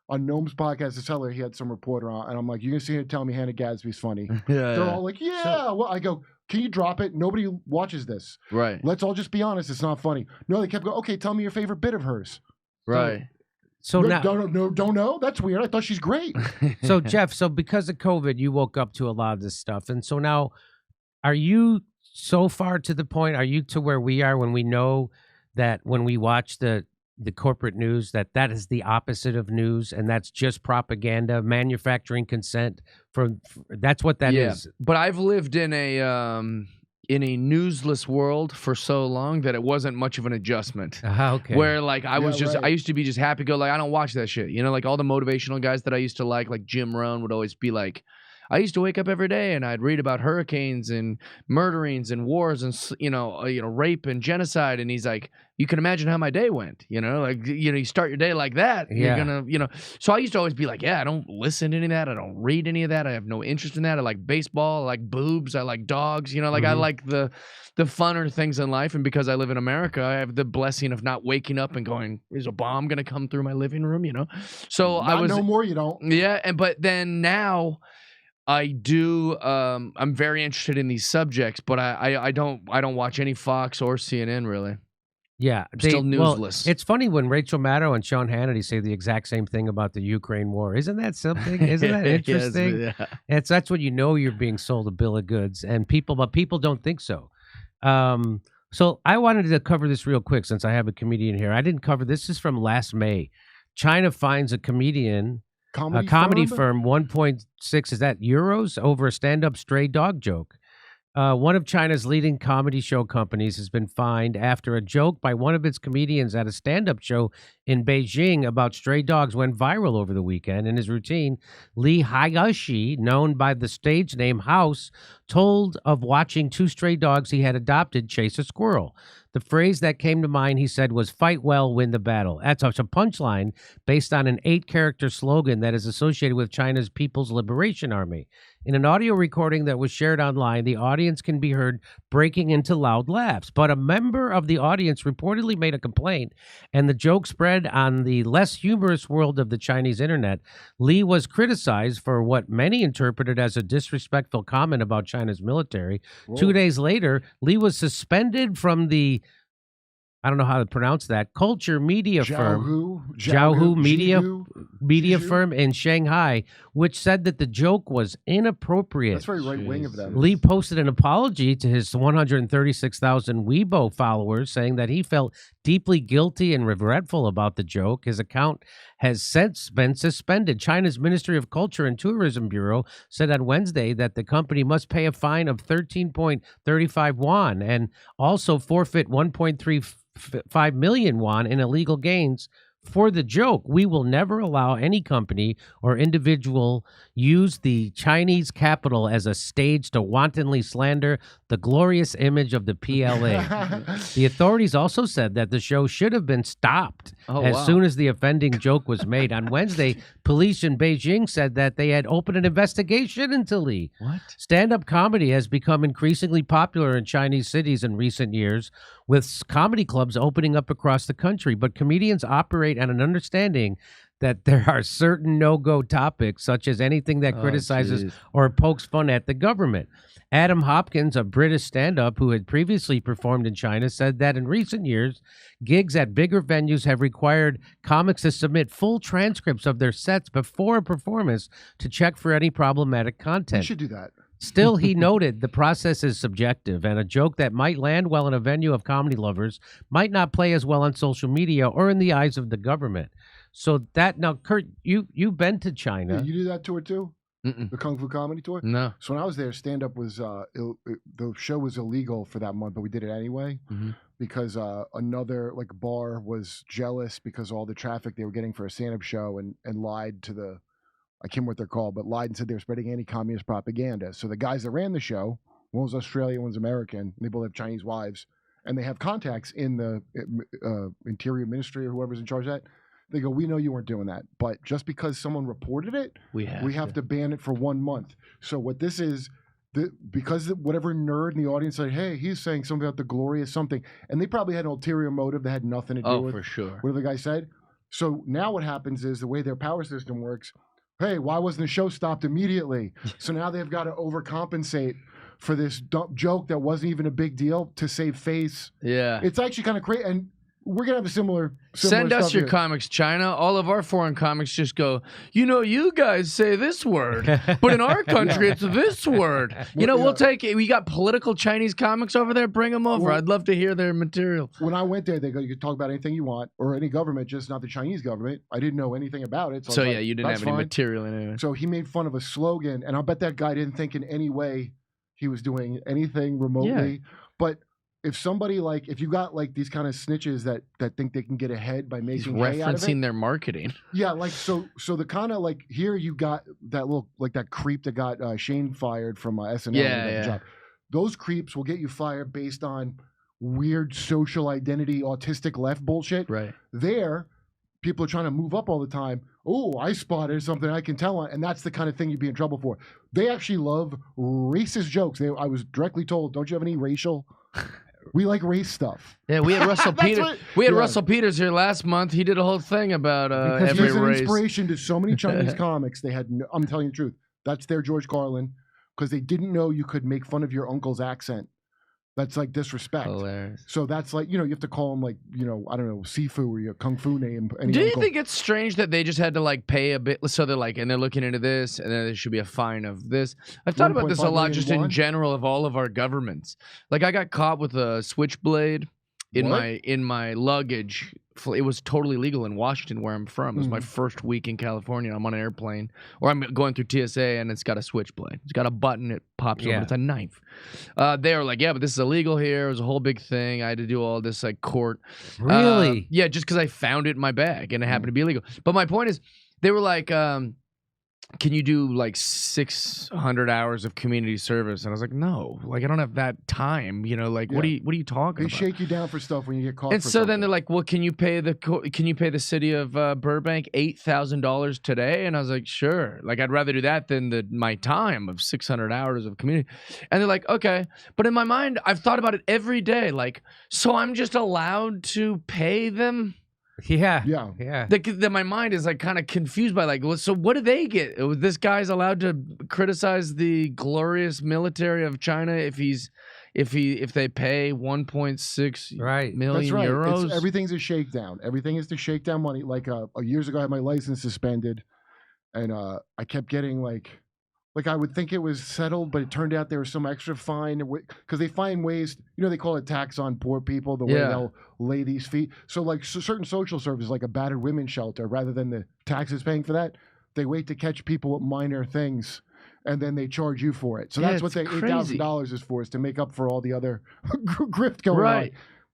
on Gnome's podcast. To tell her he had some reporter on, and I'm like, "You can see her tell me Hannah Gadsby's funny." They're all like, "Yeah." Well, I go, "Can you drop it? Nobody watches this. Right. Let's all just be honest. It's not funny." No, they kept going. Okay, tell me your favorite bit of hers. Right. So no, now, don't know. That's weird. I thought she's great. so Jeff, so because of COVID, you woke up to a lot of this stuff, and so now, are you so far to the point? Are you to where we are when we know that when we watch the corporate news that is the opposite of news, and that's just propaganda, manufacturing consent for that's what that is. But I've lived in a newsless world for so long that it wasn't much of an adjustment. Okay. Where like I was just right. I used to be just happy go like I don't watch that shit. You know, like all the motivational guys that I used to like Jim Rohn would always be like, I used to wake up every day and I'd read about hurricanes and murderings and wars and rape and genocide, and he's like, you can imagine how my day went, like you start your day like that, you're gonna so I used to always be like, I don't listen to any of that, I don't read any of that, I have no interest in that. I like baseball, I like boobs, I like dogs, I like the funner things in life, and because I live in America, I have the blessing of not waking up and going, is a bomb gonna come through my living room, So Not I was no more. You don't. but then now I do. I'm very interested in these subjects, but I don't watch any Fox or CNN really. Yeah, I'm still newsless. Well, it's funny when Rachel Maddow and Sean Hannity say the exact same thing about the Ukraine war. Isn't that something? Isn't that interesting? Yeah. That's when you know you're being sold a bill of goods, and people don't think so. So I wanted to cover this real quick since I have a comedian here. I didn't cover this. Is from last May. China finds a comedian. Comedy firm 1.6 is that euros over a stand-up stray dog joke. One of China's leading comedy show companies has been fined after a joke by one of its comedians at a stand-up show in Beijing about stray dogs went viral over the weekend. In his routine, Li Hayashi, known by the stage name House, told of watching two stray dogs he had adopted chase a squirrel. The phrase that came to mind, he said, was "fight well, win the battle." That's a punchline based on an 8-character slogan that is associated with China's People's Liberation Army. In an audio recording that was shared online, the audience can be heard breaking into loud laughs. But a member of the audience reportedly made a complaint, and the joke spread on the less humorous world of the Chinese internet. Li was criticized for what many interpreted as a disrespectful comment about China's military. Whoa. 2 days later, Li was suspended from the, I don't know how to pronounce that, culture media firm, Jiaohu media firm in Shanghai, which said that the joke was inappropriate. That's very right wing of them. Li posted an apology to his 136,000 Weibo followers, saying that he felt deeply guilty and regretful about the joke. His account has since been suspended. China's Ministry of Culture and Tourism Bureau said on Wednesday that the company must pay a fine of 13.35 yuan and also forfeit 1.35 million yuan in illegal gains for the joke. We will never allow any company or individual use the Chinese capital as a stage to wantonly slander the glorious image of the PLA. The authorities also said that the show should have been stopped as soon as the offending joke was made. On Wednesday, police in Beijing said that they had opened an investigation into Li. What? Stand-up comedy has become increasingly popular in Chinese cities in recent years, with comedy clubs opening up across the country, but comedians operate on an understanding that there are certain no-go topics, such as anything that criticizes or pokes fun at the government. Adam Hopkins, a British stand-up who had previously performed in China, said that in recent years, gigs at bigger venues have required comics to submit full transcripts of their sets before a performance to check for any problematic content. You should do that. Still, he noted the process is subjective, and a joke that might land well in a venue of comedy lovers might not play as well on social media or in the eyes of the government. So that now, Kurt, you've been to China. Yeah, you do that tour too? Mm-mm. The Kung Fu Comedy Tour? No. So when I was there, stand-up was, the show was illegal for that month, but we did it anyway because another like bar was jealous because all the traffic they were getting for a stand-up show and lied to the, I can't remember what they're called, but lied and said they were spreading anti-communist propaganda. So the guys that ran the show, one was Australian, one's American, and they both have Chinese wives, and they have contacts in the Interior Ministry or whoever's in charge of that. They go, we know you weren't doing that, but just because someone reported it, we have to ban it for 1 month. So what this is, because whatever nerd in the audience said, hey, he's saying something about the glorious something, and they probably had an ulterior motive that had nothing to do with for sure. whatever the guy said. So now what happens is the way their power system works, hey, why wasn't the show stopped immediately? So now they've got to overcompensate for this dumb joke that wasn't even a big deal to save face. Yeah. It's actually kind of crazy, and we're gonna have a similar Send us stuff your here. comics, China. All of our foreign comics just go, you guys say this word, but in our country, it's this word. We'll take it. We got political Chinese comics over there. Bring them over. Well, I'd love to hear their material. When I went there, they go, you can talk about anything you want, or any government, just not the Chinese government. I didn't know anything about it. So I was yeah, like, you didn't that's have any fine. material anyway. So he made fun of a slogan, and I'll bet that guy didn't think in any way he was doing anything remotely. But if somebody if you got like these kind of snitches that think they can get ahead by He's making hay out of it, referencing their marketing. yeah, so the kind of here you got that little that creep that got Shane fired from SNL. Yeah. Job. Those creeps will get you fired based on weird social identity, autistic left bullshit. Right. There, people are trying to move up all the time. Oh, I spotted something I can tell on, and that's the kind of thing you'd be in trouble for. They actually love racist jokes. I was directly told, don't you have any racial? We like race stuff. Yeah, we had Russell Peters. what- We had yeah. Russell Peters here last month. He did a whole thing about Because every he's an race. inspiration to so many Chinese comics. They had, I'm telling you the truth. That's their George Carlin, because they didn't know you could make fun of your uncle's accent. That's like disrespect. Hilarious. So that's you have to call him I don't know, Sifu or your Kung Fu name. Do you think it's strange that they just had to pay a bit? So they're and they're looking into this, and then there should be a fine of this. I've thought about this a 1.5 lot, million just in yuan? general of all of our governments. I got caught with a switchblade in my luggage. It was totally legal in Washington, where I'm from. It was my first week in California. I'm on an airplane, or I'm going through TSA, and it's got a switchblade. It's got a button. It pops open. It's a knife. They were like, yeah, but this is illegal here. It was a whole big thing. I had to do all this court. Really? Yeah, just because I found it in my bag, and it happened to be illegal. But my point is, they were like, can you do 600 hours of community service? And I was like, no, I don't have that time. What are you talking They about? shake you down for stuff when you get caught. And for so then something. they're like, well, can you pay the city of Burbank $8,000 today? And I was like, sure. I'd rather do that than my time of 600 hours of community. And they're like, okay. But in my mind, I've thought about it every day. So I'm just allowed to pay them? Yeah. Yeah. My mind is kind of confused by so what do they get? This guy's allowed to criticize the glorious military of China if they pay 1.6 million That's right. euros. Everything's a shakedown. Everything is to shake down money. Years ago, I had my license suspended, and I kept getting I would think it was settled, but it turned out there was some extra fine because they find ways. They call it tax on poor people. The way they'll lay these fees. So certain social services, like a battered women's shelter, rather than the taxes paying for that, they wait to catch people with minor things, and then they charge you for it. So that's what the $8,000 is for, is to make up for all the other grift going on.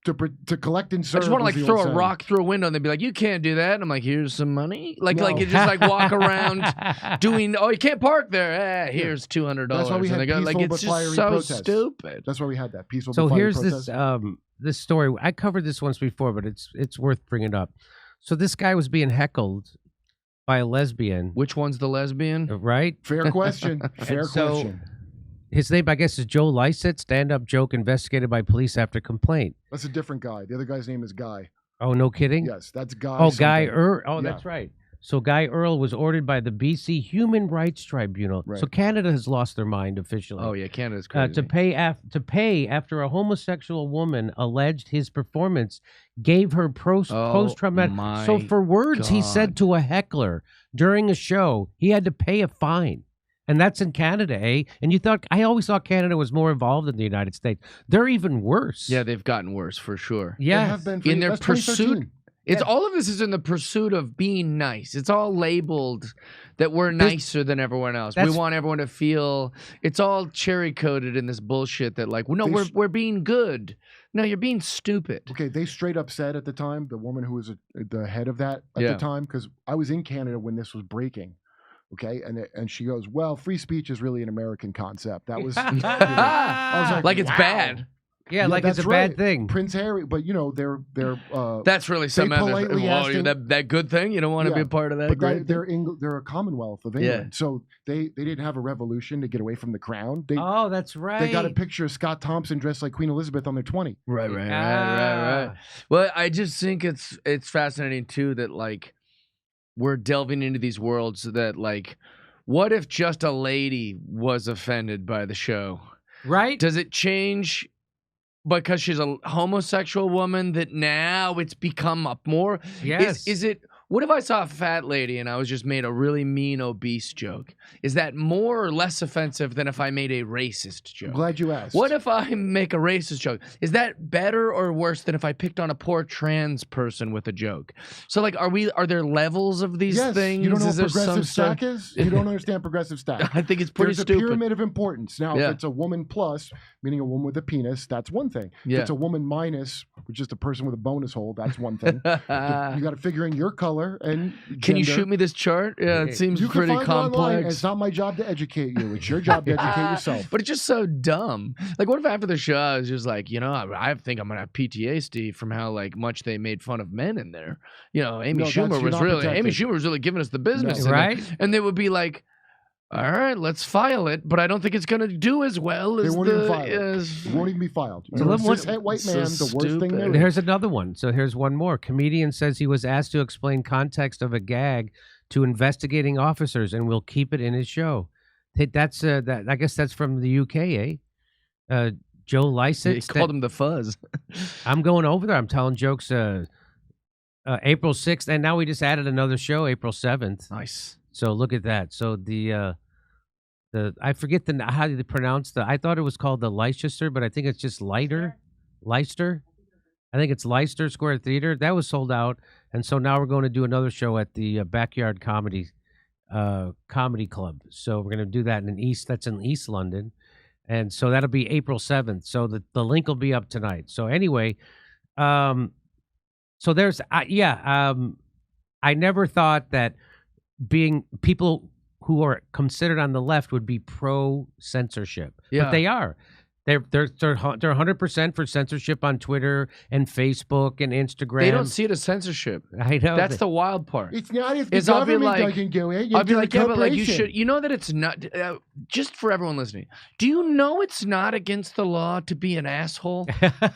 To collect and serve. I just want to throw a rock through a window and they'd be like, you can't do that. And I'm like, here's some money. You just walk around doing, you can't park there. Here's $200. That's why we had and they go, peaceful it's but just fiery so protests. stupid. That's why we had that peaceful. So but fiery here's protest. this story. I covered this once before, but it's worth bringing up. So this guy was being heckled by a lesbian. Which one's the lesbian? Right? Fair question. Fair question. His name, I guess, is Joe Lycett, stand-up joke investigated by police after complaint. That's a different guy. The other guy's name is Guy. Oh, no kidding? Yes, that's Guy. Oh, Guy something. Earl. Oh, Yeah. that's right. So Guy Earl was ordered by the BC Human Rights Tribunal. Right. So Canada has lost their mind officially. Oh, yeah, Canada's crazy. To pay after a homosexual woman alleged his performance gave her post-traumatic. So for words he said to a heckler during a show, he had to pay a fine. And that's in Canada, eh? And I always thought Canada was more involved than the United States. They're even worse. Yeah, they've gotten worse for sure. They Yeah. have been In their that's pursuit. 2013. It's all of this is in the pursuit of being nice. It's all labeled that we're nicer than everyone else. We want everyone to feel. It's all cherry coated in this bullshit that like, well, no, we're being good. No, you're being stupid. Okay, they straight up said at the time, the woman who was the head of that at the time, because I was in Canada when this was breaking. Okay, and she goes, well, free speech is really an American concept. That was, I was like it's wow. bad. Yeah, like it's a bad thing. Prince Harry, but you know, they're that's really something. politely asked him- that good thing. You don't want to be a part of that. but they're a Commonwealth of England, so they didn't have a revolution to get away from the crown. Oh, that's right. They got a picture of Scott Thompson dressed like Queen Elizabeth on their 20. Right. Well, I just think it's fascinating too that like we're delving into these worlds that like, what if just a lady was offended by the show? Right? Does it change because she's a homosexual woman that now it's become up more? Yes. Is it? What if I saw a fat lady and I was just made a really mean obese joke? Is that more or less offensive than if I made a racist joke? I'm glad you asked. What if I make a racist joke? Is that better or worse than if I picked on a poor trans person with a joke? So like, are there levels of these things? You don't know Is what there progressive some stack is? You don't understand progressive stack. I think it's pretty There's stupid. a pyramid of importance. Now, if it's a woman plus, meaning a woman with a penis, that's one thing. If it's a woman minus, which is a person with a bonus hole, that's one thing. You got to figure in your color and Can you gender. shoot me this chart? Yeah, it seems You can pretty find it online, and complex. it's not my job to educate you. It's your job to educate yourself. But it's just so dumb. Like, what if after the show I was just like, you know, I think I'm gonna have PTSD from how like much they made fun of men in there. You know, Amy Schumer was really giving us the business, right? And they would be like, all right, let's file it, but I don't think it's going to do as well as They won't even file it. It won't even be filed. So It's a cis-het white man, the worst thing there is. Here's another one. So here's one more. Comedian says he was asked to explain context of a gag to investigating officers and will keep it in his show. That's that. I guess that's from the UK, eh? Joe Lycett. He called him the Fuzz. I'm going over there. I'm telling jokes. April 6th, and now we just added another show, April 7th. Nice. So look at that. So the I forget how do they pronounce I thought it was called the Leicester, but I think it's just Leicester. I think it's Leicester Square Theater. That was sold out, and so now we're going to do another show at the Backyard Comedy Club. So we're going to do that that's in East London, and so that'll be April 7th. So the link will be up tonight. So anyway, so there's I never thought that being people who are considered on the left would be pro censorship, but they are. They're 100% for censorship on Twitter and Facebook and Instagram. They don't see it as censorship. I know. That's the wild part. It's not if the government doesn't do it. I'll be like, yeah, but like you should. You know that it's not. Just for everyone listening, do you know it's not against the law to be an asshole?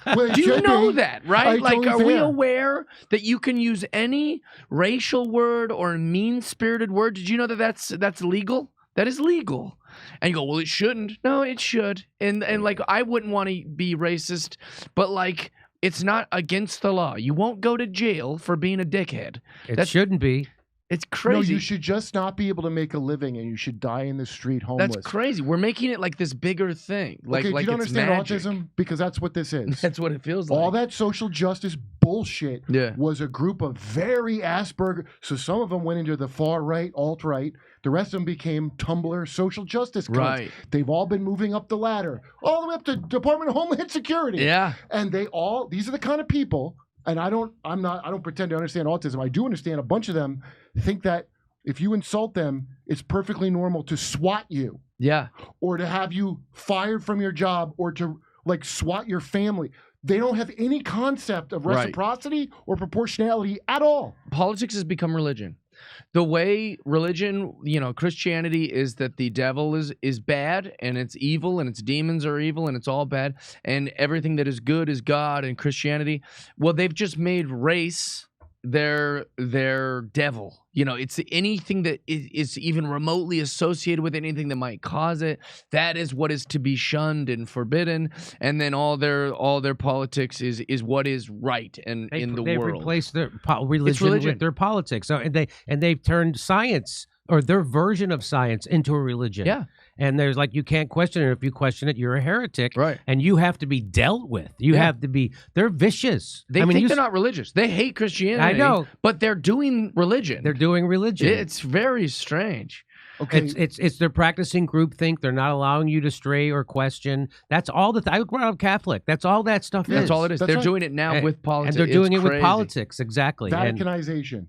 Well, do you know that, right? Like, totally are we fair. aware that you can use any racial word or mean-spirited word? Did you know that that's legal? That is legal. And you go, well, it shouldn't. No, it should. And like, I wouldn't want to be racist, but like, it's not against the law. You won't go to jail for being a dickhead. It shouldn't be. It's crazy. No, you should just not be able to make a living, and you should die in the street homeless. That's crazy. We're making it like this bigger thing. Like, okay, like do you it's understand magic. autism? Because that's what this is. That's what it feels like. All that social justice bullshit was a group of very Asperger. So some of them went into the far right, alt-right. The rest of them became Tumblr social justice cunts. Right. They've all been moving up the ladder, all the way up to Department of Homeland Security. Yeah. And these are the kind of people, and I don't pretend to understand autism. I do understand a bunch of them think that if you insult them, it's perfectly normal to swat you. Yeah. Or to have you fired from your job, or to like swat your family. They don't have any concept of reciprocity or proportionality at all. Politics has become religion. The way religion, Christianity is that the devil is bad and it's evil and its demons are evil and it's all bad and everything that is good is God. And Christianity, well, they've just made race their devil. It's anything that is even remotely associated with anything that might cause it. That is what is to be shunned and forbidden. And then all their politics is what is right in the world. They've replaced their religion with their politics. So and they've turned science or their version of science into a religion. Yeah. And there's like, you can't question it. If you question it, you're a heretic. Right. And you have to be dealt with. You Yeah. have to be, they're vicious. They think they're not religious. They hate Christianity. I know. But they're doing religion. They're doing religion. It's very strange. Okay. It's they're practicing groupthink. They're not allowing you to stray or question. That's all that I grew up Catholic. That's all that stuff is. That's all it is. That's They're right. doing it now And- with politics. And they're doing It's it with crazy. politics. Exactly. And Vaticanization.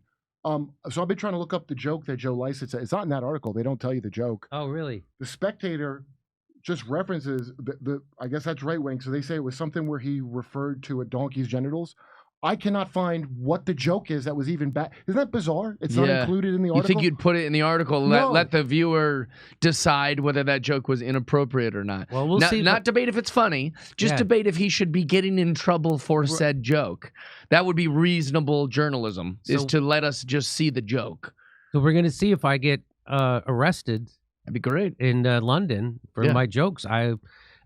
So I've been trying to look up the joke that Joe Lycett said. It's not in that article. They don't tell you the joke. oh, really? The Spectator just references the I guess that's right wing. So they say it was something where he referred to a donkey's genitals. I cannot find what the joke is that was even bad. Isn't that bizarre? It's not Yeah. included in the You article. think you'd put it in the article, No. let the viewer decide whether that joke was inappropriate or not. Well, we'll not, see. not debate if it's funny, just Yeah. debate if he should be getting in trouble for said joke. That would be reasonable journalism, is So- to let us just see the joke. So we're gonna see if I get arrested That'd be great. in London for Yeah. my jokes.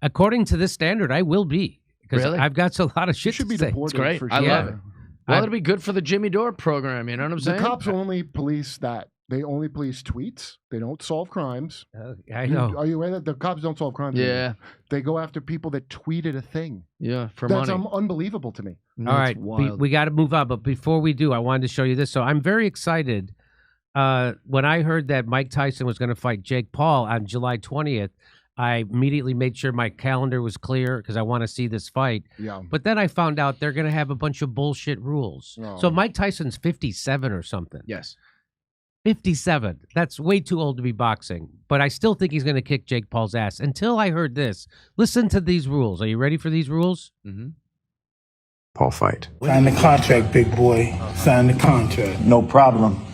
According to this standard, I will be because Really? I've got a lot of you shit should to be say. deported. great. For I sure. love it. Well, I've- it'd be good for the Jimmy Dore program, you know what I'm The saying? cops only police that. They only police tweets. They don't solve crimes. I know. Are you aware that the cops don't solve crimes? Yeah, anymore? They go after people that tweeted a thing. yeah, for That's money. unbelievable to me. All right, we got to move on. But before we do, I wanted to show you this. So I'm very excited. When I heard that Mike Tyson was going to fight Jake Paul on July 20th, I immediately made sure my calendar was clear because I want to see this fight. Yeah. But then I found out they're going to have a bunch of bullshit rules. Oh. So Mike Tyson's 57 or something. Yes. 57. That's way too old to be boxing. But I still think he's going to kick Jake Paul's ass. Until I heard this. Listen to these rules. Are you ready for these rules? Mm-hmm. Paul fight. Sign the contract, big boy. Sign the contract. No problem.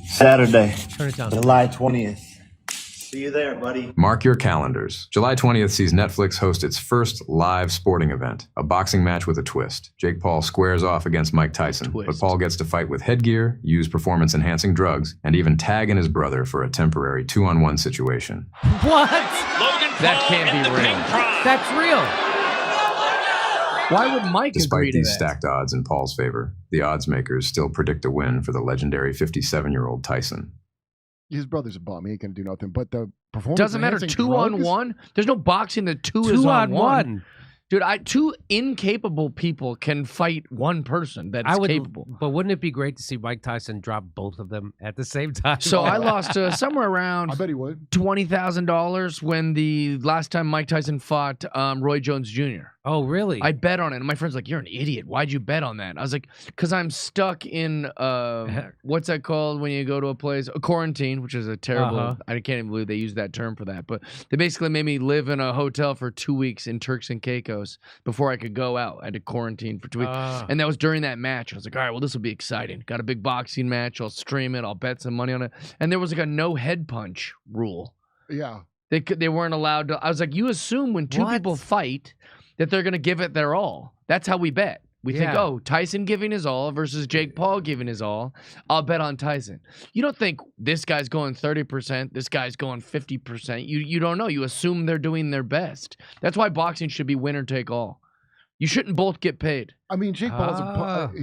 Saturday, Turn it down. July 20th. See you there, buddy. Mark your calendars. July 20th sees Netflix host its first live sporting event, a boxing match with a twist. Jake Paul squares off against Mike Tyson, but Twist. Paul gets to fight with headgear, use performance-enhancing drugs, and even tag in his brother for a temporary 2-on-1 situation. What? That can't be real. That's real. Why would Mike agree Despite to these that? stacked odds in Paul's favor, the odds makers still predict a win for the legendary 57-year-old Tyson. His brother's a bum. He ain't gonna do nothing. But the performance Doesn't matter. enhancing 2 on drugs? 1. There's no boxing that two is Two on on one. one. Dude, two incapable people can fight one person that's I would, capable. but wouldn't it be great to see Mike Tyson drop both of them at the same time? So I lost somewhere around I bet he would. $20,000 when the last time Mike Tyson fought Roy Jones Jr. Oh, really? I bet on it. And my friend's like, "You're an idiot. Why'd you bet on that?" I was like, "Because I'm stuck in what's that called when you go to a place? A quarantine, which is a terrible. I can't even believe they use that term for that. But they basically made me live in a hotel for 2 weeks in Turks and Caicos before I could go out. I had to quarantine for 2 weeks, and that was during that match. I was like, "All right, well, this will be exciting. Got a big boxing match. I'll stream it. I'll bet some money on it." And there was like a no head punch rule. Yeah. They weren't allowed to. I was like, you assume when two What? people fight that they're going to give it their all. That's how we bet. We think, Yeah. oh, Tyson giving his all versus Jake Paul giving his all. I'll bet on Tyson. You don't think this guy's going 30%, this guy's going 50%. You don't know. You assume they're doing their best. That's why boxing should be winner take all. You shouldn't both get paid. I mean, Jake Paul's a punk.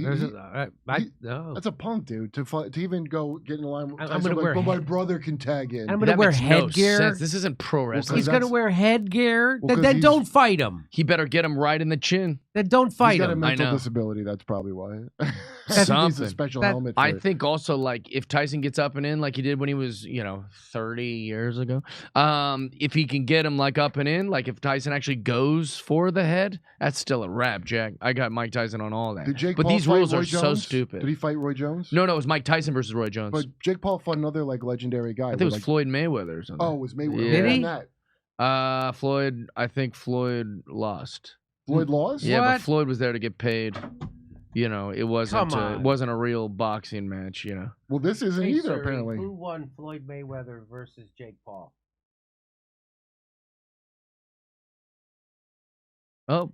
no. That's a punk, dude. To even go get in line. With I'm Tyson, gonna like, wear but my head- brother can tag in. I'm gonna That wear makes no headgear. sense. This isn't pro wrestling. He's Well, gonna wear headgear. Well, 'cause Then he's- don't fight him. He better get him right in the chin. Then don't He's fight got a him. mental know. disability. That's probably why. He needs a Something. special That- helmet. For I it. think also like if Tyson gets up and in like he did when he was 30 years ago, if he can get him like up and in, like if Tyson actually goes for the head, that's still a wrap, Jack. I got Mike Tyson on all that. Did Jake but Paul these fight rules Roy are so Jones? stupid. Did he fight Roy Jones? No, it was Mike Tyson versus Roy Jones. But Jake Paul fought another like legendary guy. I think it was like, Floyd Mayweather or something. Oh, it was Mayweather. Yeah. Who Did he? won that? Floyd. I think Floyd lost. Floyd Laws. Yeah, but What? Floyd was there to get paid. It wasn't. Come on. It wasn't a real boxing match. Well, this isn't Hey, either Siri, apparently. Who won Floyd Mayweather versus Jake Paul? Oh,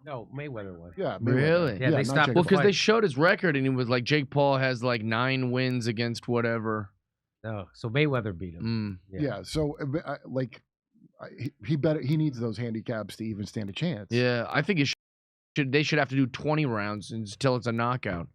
No, Mayweather won. Yeah. Really? Yeah, they not stopped Jake well, the because fight. they showed his record and he was like Jake Paul has like 9 wins against whatever. No, so Mayweather beat him. Yeah. So he needs those handicaps to even stand a chance. Yeah, I think they should have to do 20 rounds until it's a knockout.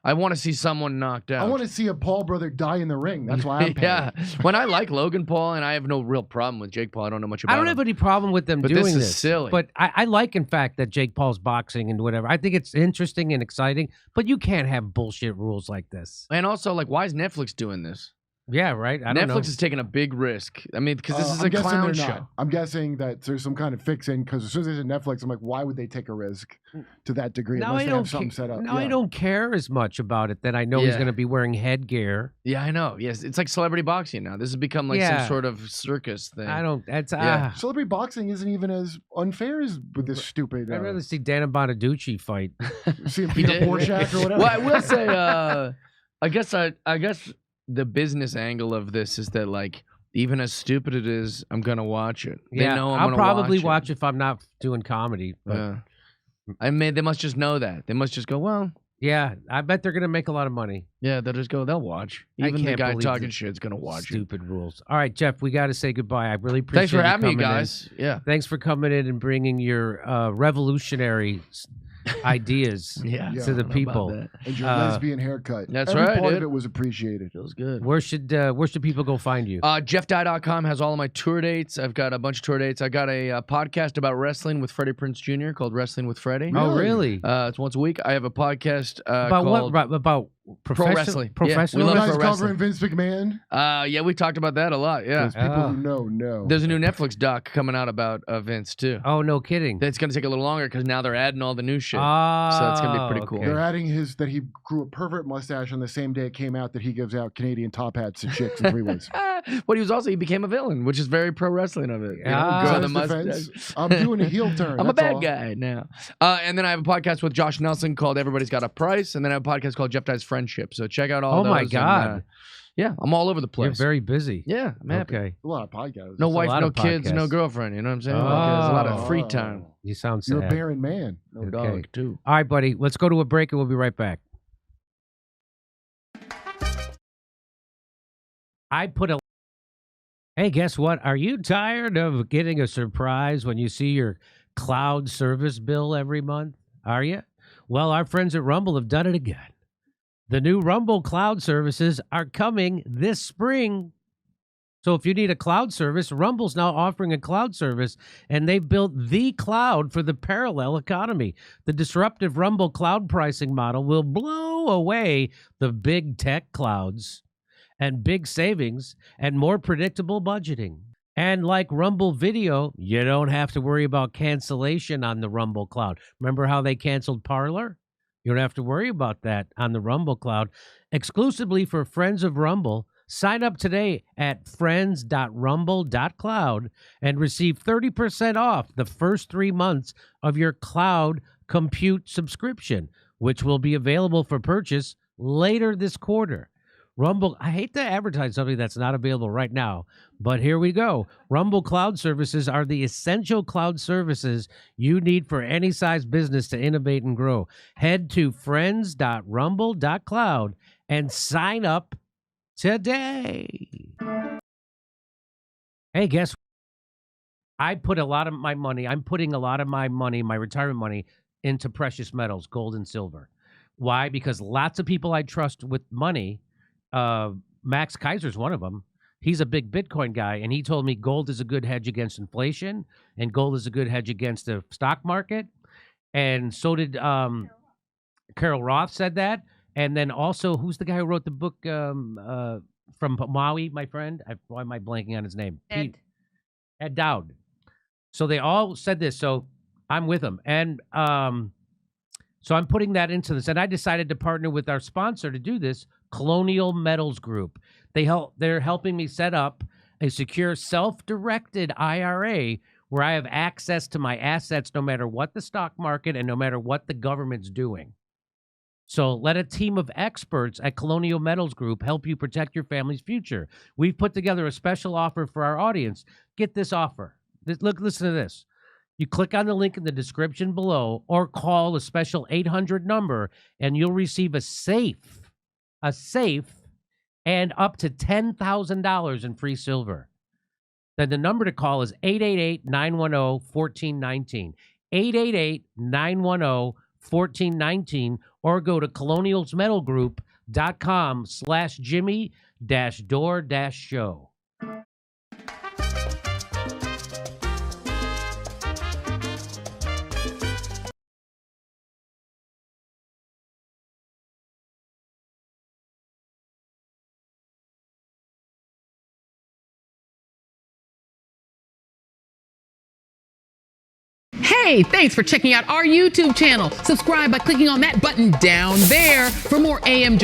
I want to see someone knocked out. I want to see a Paul brother die in the ring. That's why I'm paying. Yeah. When I like Logan Paul, and I have no real problem with Jake Paul. I don't know much about I don't him. have any problem with them But doing this is silly. But I like, in fact, that Jake Paul's boxing and whatever. I think it's interesting and exciting, but you can't have bullshit rules like this. And also, like, why is Netflix doing this? Yeah, right? I don't know. Netflix is taking a big risk. I mean, because this is I'm a guessing clown they're show. not. I'm guessing that there's some kind of fixing because as soon as they said Netflix, I'm like, why would they take a risk to that degree? Now unless I they don't have something set up. Now I don't care as much about it that I know he's Yeah. going to be wearing headgear. Yeah, I know. Yes, it's like celebrity boxing now. This has become like Yeah. some sort of circus thing. I don't. That's Yeah. Celebrity boxing isn't even as unfair as with this stupid. I'd rather see Dana Bonaducci fight. seeing He Peter did. Porshak or whatever. Well, I will say, I guess the business angle of this is that, like, even as stupid it is, I'm gonna watch it. They Yeah, know I'm I'll gonna probably watch watch if I'm not doing comedy. But Yeah. I mean, they must just know that. They must just go, well, yeah, I bet they're going to make a lot of money. yeah, they'll just go, they'll watch. I Even the can't guy believe talking the shit's gonna watch it. Stupid rules. All right, Jeff, we got to say goodbye. I really appreciate Thanks for having me, coming in. guys. Yeah. Thanks for coming in and bringing your revolutionary ideas Yeah. to the people. And your lesbian haircut. That's Every right, part dude. of it was appreciated. Feels good. Where should people go find you? JeffDye.com has all of my tour dates. I've got a bunch of tour dates. I got a podcast about wrestling with Freddie Prinze Jr. called Wrestling with Freddie. Oh, really? It's once a week. I have a podcast About called what? About Pro wrestling. Yeah, Professional we You love wrestling? guys pro covering Vince McMahon? Yeah, we talked about that a lot. Yeah. Because people Oh. who know. There's a new Netflix doc coming out about Vince, too. Oh, no kidding. That's going to take a little longer because now they're adding all the new shit. So it's gonna be pretty cool. okay. They're adding that he grew a pervert mustache on the same day it came out that he gives out Canadian top hats to chicks and freeways. But he became a villain, which is very pro wrestling of it. You know? Ah. Grow In the his mustache. defense, I'm doing a heel turn. I'm a that's bad all. guy now. And then I have a podcast with Josh Nelson called Everybody's Got a Price. And then I have a podcast called Jeff Dye's Friendship. So check out all Oh, those. my and, God. yeah, I'm all over the You're place. very busy. Yeah, I'm happy. Okay. A lot of podcasts. No There's a wife, lot no of kids, no podcasts. girlfriend. You know what I'm saying? Like, there's a lot of free time. You sound You're a sad. barren man. No Okay. dog, too. All right, buddy. Let's go to a break and we'll be right back. Hey, guess what? Are you tired of getting a surprise when you see your cloud service bill every month? Are you? Well, our friends at Rumble have done it again. The new Rumble cloud services are coming this spring. So if you need a cloud service, Rumble's now offering a cloud service, and they've built the cloud for the parallel economy. The disruptive Rumble cloud pricing model will blow away the big tech clouds and big savings and more predictable budgeting. And like Rumble Video, you don't have to worry about cancellation on the Rumble cloud. Remember how they canceled Parler? You don't have to worry about that on the Rumble cloud. Exclusively for friends of Rumble, sign up today at friends.rumble.cloud and receive 30% off the first 3 months of your cloud compute subscription, which will be available for purchase later this quarter. Rumble, I hate to advertise something that's not available right now, but here we go. Rumble Cloud Services are the essential cloud services you need for any size business to innovate and grow. Head to friends.rumble.cloud and sign up today. Hey, guess what? I'm putting a lot of my money, my retirement money, into precious metals, gold and silver. Why? Because lots of people I trust with money, Max Kaiser's one of them. He's a big Bitcoin guy, and he told me gold is a good hedge against inflation, and gold is a good hedge against the stock market. And so did Carol Roth said that. And then also, who's the guy who wrote the book from Maui, my friend? Why am I blanking on his name? Ed Dowd. So they all said this. So I'm with them. And so I'm putting that into this. And I decided to partner with our sponsor to do this, Colonial Metals Group. They're helping me set up a secure, self-directed IRA where I have access to my assets no matter what the stock market and no matter what the government's doing. So let a team of experts at Colonial Metals Group help you protect your family's future. We've put together a special offer for our audience. Get this offer. Listen to this. You click on the link in the description below or call a special 800 number and you'll receive a safe and up to $10,000 in free silver. Then the number to call is 888-910-1419. 888-910-1419, or go to colonialsmetalgroup.com/Jimmy-Dore-show. Hey, thanks for checking out our YouTube channel. Subscribe by clicking on that button down there for more AM Joy.